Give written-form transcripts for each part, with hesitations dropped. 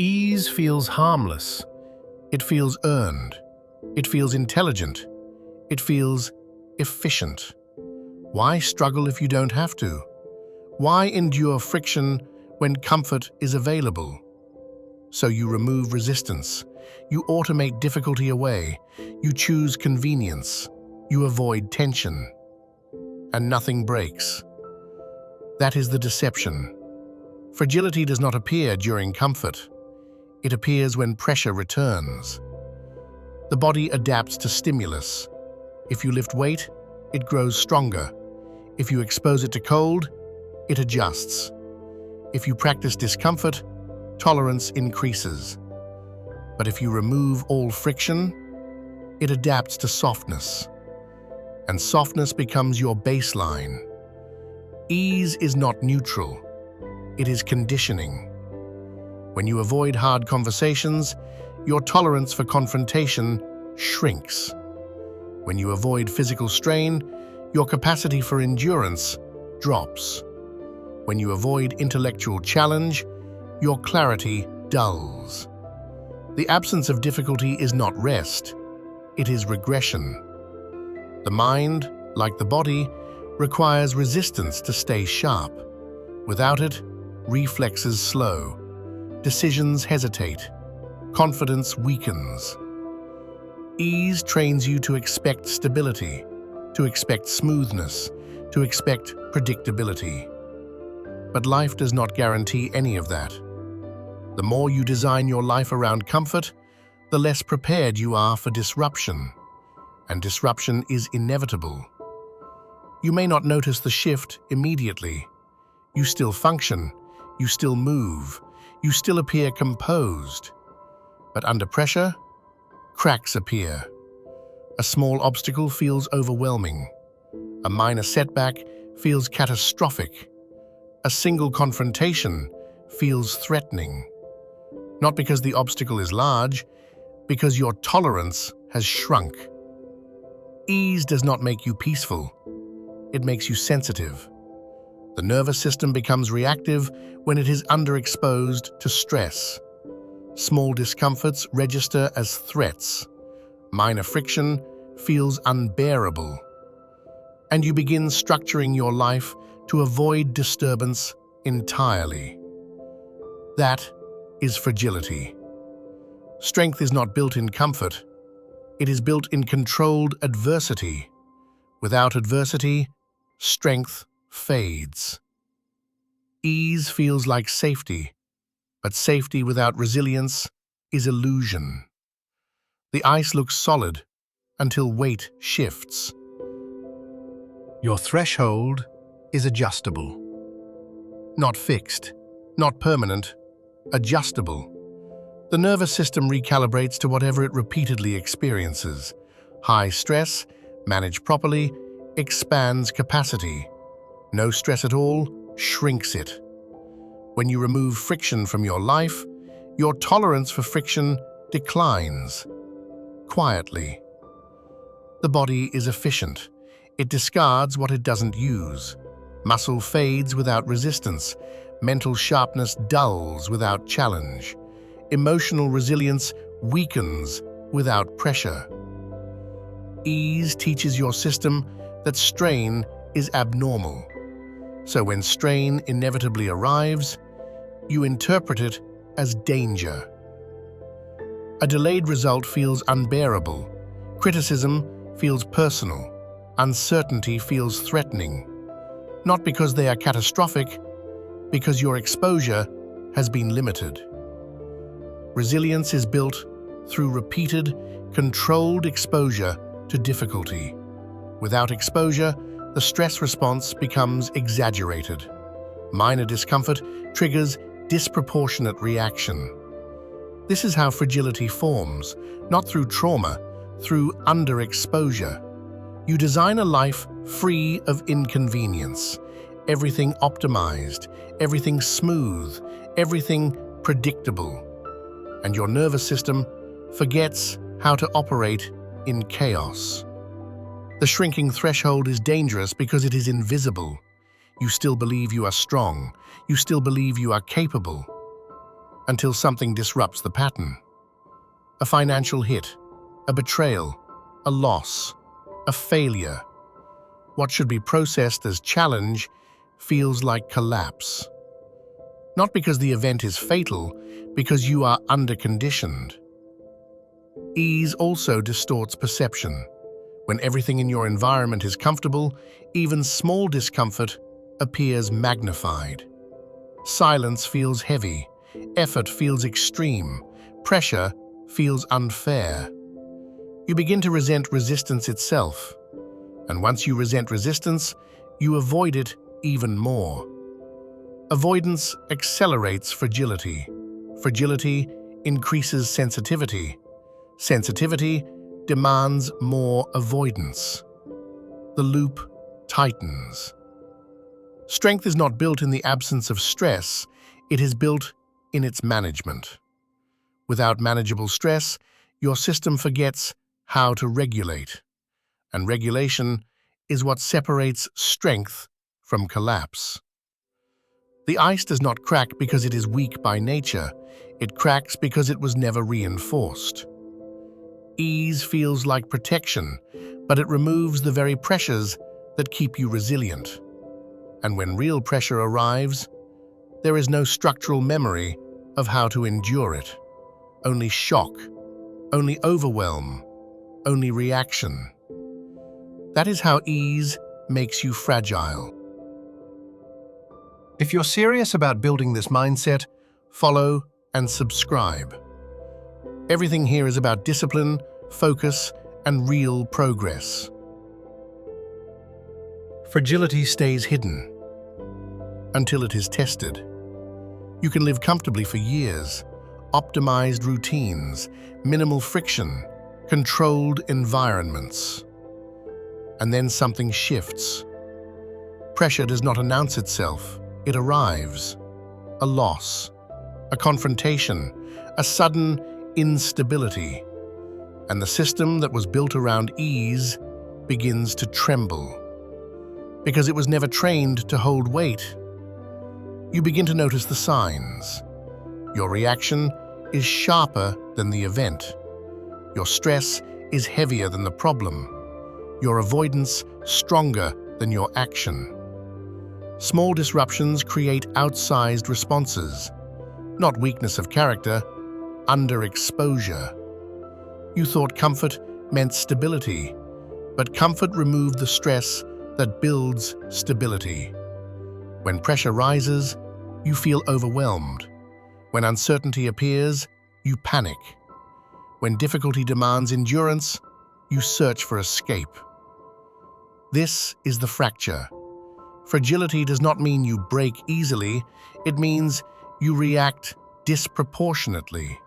Ease feels harmless. It feels earned. It feels intelligent. It feels efficient. Why struggle if you don't have to? Why endure friction when comfort is available? So you remove resistance. You automate difficulty away. You choose convenience. You avoid tension. And nothing breaks. That is the deception. Fragility does not appear during comfort. It appears when pressure returns. The body adapts to stimulus. If you lift weight, it grows stronger. If you expose it to cold, it adjusts. If you practice discomfort, tolerance increases. But if you remove all friction, it adapts to softness. And softness becomes your baseline. Ease is not neutral. It is conditioning. When you avoid hard conversations, your tolerance for confrontation shrinks. When you avoid physical strain, your capacity for endurance drops. When you avoid intellectual challenge, your clarity dulls. The absence of difficulty is not rest, it is regression. The mind, like the body, requires resistance to stay sharp. Without it, reflexes slow, decisions hesitate, confidence weakens. Ease trains you to expect stability, to expect smoothness, to expect predictability. But life does not guarantee any of that. The more you design your life around comfort, the less prepared you are for disruption. And disruption is inevitable. You may not notice the shift immediately. You still function, you still move, you still appear composed. But under pressure, cracks appear. A small obstacle feels overwhelming. A minor setback feels catastrophic. A single confrontation feels threatening. Not because the obstacle is large, because your tolerance has shrunk. Ease does not make you peaceful. It makes you sensitive. The nervous system becomes reactive when it is underexposed to stress. Small discomforts register as threats. Minor friction feels unbearable. And you begin structuring your life to avoid disturbance entirely. That is fragility. Strength is not built in comfort. It is built in controlled adversity. Without adversity, strength fades. Ease feels like safety, but safety without resilience is illusion. The ice looks solid until weight shifts. Your threshold is adjustable. Not fixed, not permanent, adjustable. The nervous system recalibrates to whatever it repeatedly experiences. High stress, managed properly, expands capacity. No stress at all shrinks it. When you remove friction from your life, your tolerance for friction declines. Quietly. The body is efficient. It discards what it doesn't use. Muscle fades without resistance. Mental sharpness dulls without challenge. Emotional resilience weakens without pressure. Ease teaches your system that strain is abnormal. So when strain inevitably arrives, you interpret it as danger. A delayed result feels unbearable. Criticism feels personal. Uncertainty feels threatening. Not because they are catastrophic, because your exposure has been limited. Resilience is built through repeated, controlled exposure to difficulty. Without exposure, the stress response becomes exaggerated. Minor discomfort triggers disproportionate reaction. This is how fragility forms, not through trauma, through underexposure. You design a life free of inconvenience, everything optimized, everything smooth, everything predictable. And your nervous system forgets how to operate in chaos. The shrinking threshold is dangerous because it is invisible. You still believe you are strong. You still believe you are capable. until something disrupts the pattern. A financial hit, a betrayal, a loss, a failure. What should be processed as challenge feels like collapse. Not because the event is fatal, because you are underconditioned. Ease also distorts perception. When everything in your environment is comfortable, even small discomfort appears magnified. Silence feels heavy, effort feels extreme, pressure feels unfair. You begin to resent resistance itself, and once you resent resistance, you avoid it even more. Avoidance accelerates fragility. Fragility increases sensitivity. Sensitivity demands more avoidance. The loop tightens. Strength is not built in the absence of stress, it is built in its management. Without manageable stress, your system forgets how to regulate. And regulation is what separates strength from collapse. The ice does not crack because it is weak by nature, it cracks because it was never reinforced. Ease feels like protection, but it removes the very pressures that keep you resilient. And when real pressure arrives, there is no structural memory of how to endure it. Only shock, only overwhelm, only reaction. That is how ease makes you fragile. If you're serious about building this mindset, follow and subscribe. Everything here is about discipline, focus, and real progress. Fragility stays hidden until it is tested. You can live comfortably for years, optimized routines, minimal friction, controlled environments. And then something shifts. Pressure does not announce itself, it arrives. A loss, a confrontation, a sudden instability. And the system that was built around ease begins to tremble. Because it was never trained to hold weight. You begin to notice the signs. Your reaction is sharper than the event. Your stress is heavier than the problem. Your avoidance stronger than your action. Small disruptions create outsized responses. Not weakness of character, underexposure. You thought comfort meant stability, but comfort removed the stress that builds stability. When pressure rises, you feel overwhelmed. When uncertainty appears, you panic. When difficulty demands endurance, you search for escape. This is the fracture. Fragility does not mean you break easily, it means you react disproportionately.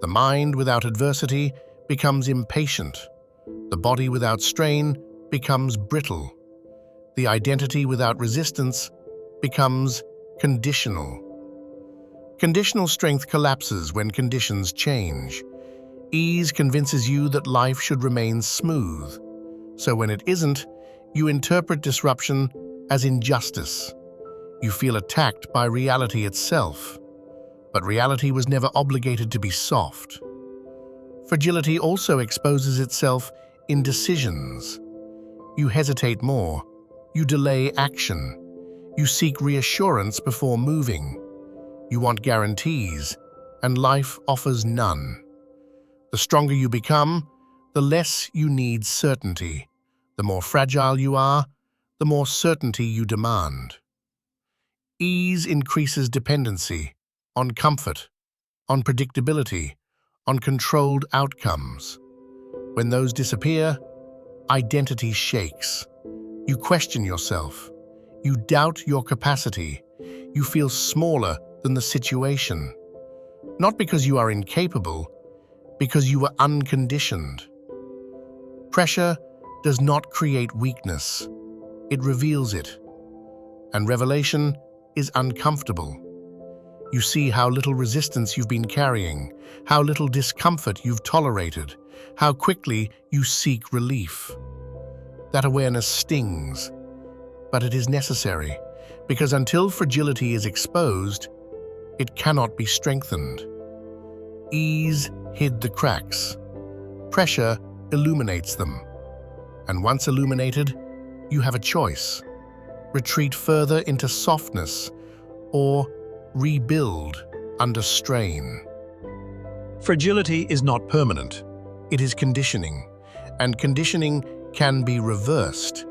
The mind without adversity becomes impatient. The body without strain becomes brittle. The identity without resistance becomes conditional. Conditional strength collapses when conditions change. Ease convinces you that life should remain smooth. So when it isn't, you interpret disruption as injustice. You feel attacked by reality itself. But reality was never obligated to be soft. Fragility also exposes itself in decisions. You hesitate more. You delay action. You seek reassurance before moving. You want guarantees, and life offers none. The stronger you become, the less you need certainty. The more fragile you are, the more certainty you demand. Ease increases dependency on comfort, on predictability, on controlled outcomes. When those disappear, identity shakes. You question yourself. You doubt your capacity. You feel smaller than the situation. Not because you are incapable, because you were unconditioned. Pressure does not create weakness. It reveals it. And revelation is uncomfortable. You see how little resistance you've been carrying, how little discomfort you've tolerated, how quickly you seek relief. That awareness stings, but it is necessary, because until fragility is exposed, It cannot be strengthened. Ease hid the cracks. Pressure illuminates them. And once illuminated, you have a choice. Retreat further into softness or rebuild under strain. Fragility is not permanent. It is conditioning, and conditioning can be reversed.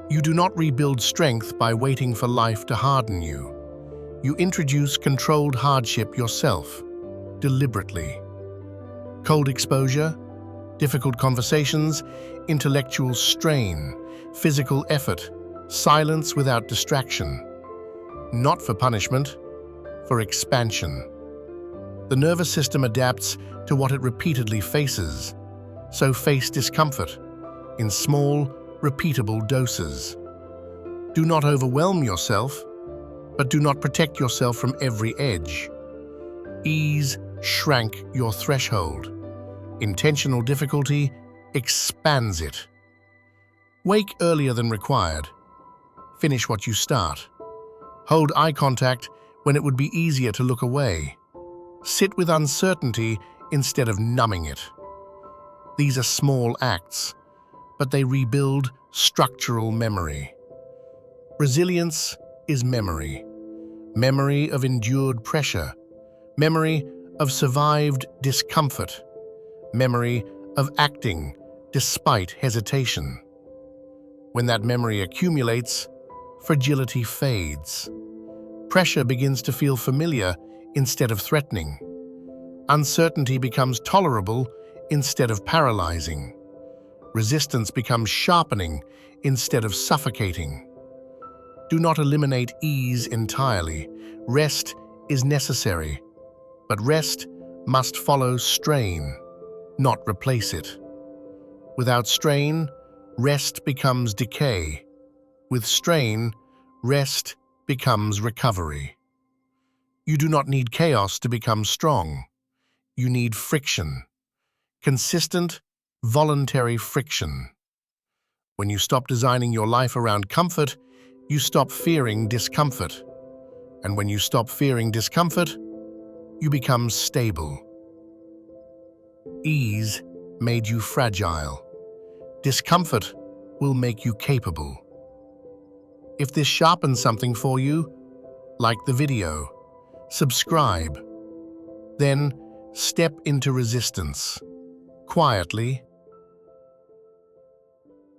You do not rebuild strength by waiting for life to harden you. You introduce controlled hardship yourself, deliberately. Cold exposure, difficult conversations, intellectual strain, physical effort, silence without distraction. Not for punishment, for expansion. The nervous system adapts to what it repeatedly faces, so face discomfort in small, repeatable doses. Do not overwhelm yourself, but do not protect yourself from every edge. Ease shrank your threshold. Intentional difficulty expands it. Wake earlier than required. Finish what you start. Hold eye contact when it would be easier to look away. Sit with uncertainty instead of numbing it. These are small acts, but they rebuild structural memory. Resilience is memory. Memory of endured pressure. Memory of survived discomfort. Memory of acting despite hesitation. When that memory accumulates, fragility fades. Pressure begins to feel familiar instead of threatening. Uncertainty becomes tolerable instead of paralyzing. Resistance becomes sharpening instead of suffocating. Do not eliminate ease entirely. Rest is necessary, but rest must follow strain, not replace it. Without strain, rest becomes decay. With strain, rest becomes recovery. You do not need chaos to become strong. You need friction. Consistent, voluntary friction. When you stop designing your life around comfort, you stop fearing discomfort. And when you stop fearing discomfort, you become stable. Ease made you fragile. Discomfort will make you capable. If this sharpens something for you, like the video, subscribe. Then step into resistance, quietly,